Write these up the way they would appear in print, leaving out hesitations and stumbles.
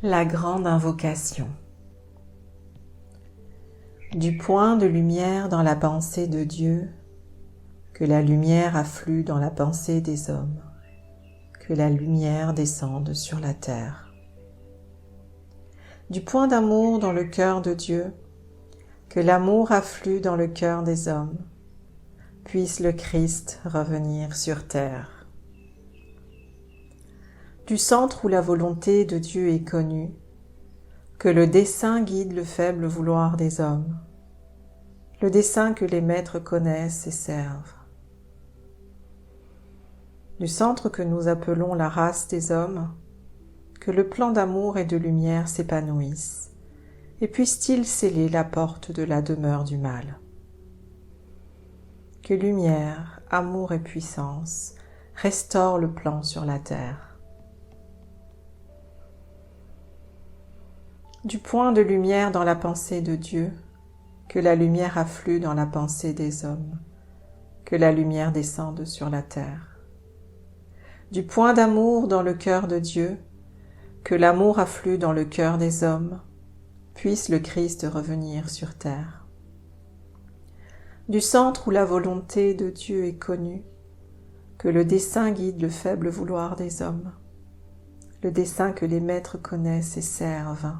La grande invocation. Du point de lumière dans la pensée de Dieu, que la lumière afflue dans la pensée des hommes, que la lumière descende sur la terre. Du point d'amour dans le cœur de Dieu, que l'amour afflue dans le cœur des hommes, puisse le Christ revenir sur terre. Du centre où la volonté de Dieu est connue, que le dessein guide le faible vouloir des hommes, le dessein que les maîtres connaissent et servent. Du centre que nous appelons la race des hommes, que le plan d'amour et de lumière s'épanouisse, et puisse-t-il sceller la porte de la demeure du mal. Que lumière, amour et puissance restaurent le plan sur la terre. Du point de lumière dans la pensée de Dieu, que la lumière afflue dans la pensée des hommes, que la lumière descende sur la terre. Du point d'amour dans le cœur de Dieu, que l'amour afflue dans le cœur des hommes, puisse le Christ revenir sur terre. Du centre où la volonté de Dieu est connue, que le dessein guide le faible vouloir des hommes, le dessein que les maîtres connaissent et servent.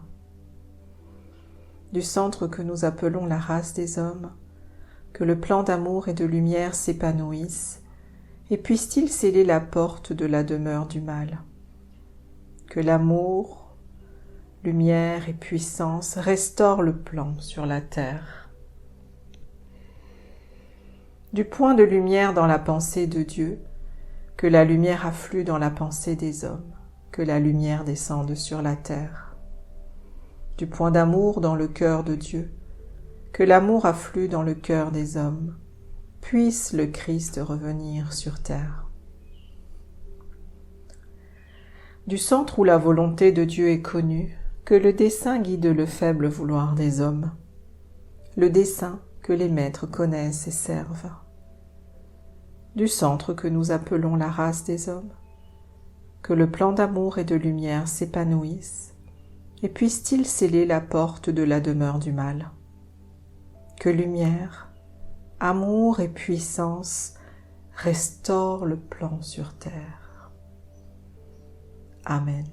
Du centre que nous appelons la race des hommes, que le plan d'amour et de lumière s'épanouisse, et puisse-t-il sceller la porte de la demeure du mal. Que l'amour, lumière et puissance restaurent le plan sur la terre. Du point de lumière dans la pensée de Dieu, que la lumière afflue dans la pensée des hommes, que la lumière descende sur la terre. Du point d'amour dans le cœur de Dieu, que l'amour afflue dans le cœur des hommes, puisse le Christ revenir sur terre. Du centre où la volonté de Dieu est connue, que le dessein guide le faible vouloir des hommes, le dessein que les maîtres connaissent et servent. Du centre que nous appelons la race des hommes, que le plan d'amour et de lumière s'épanouisse, et puisse-t-il sceller la porte de la demeure du mal. Que lumière, amour et puissance restaurent le plan sur terre. Amen.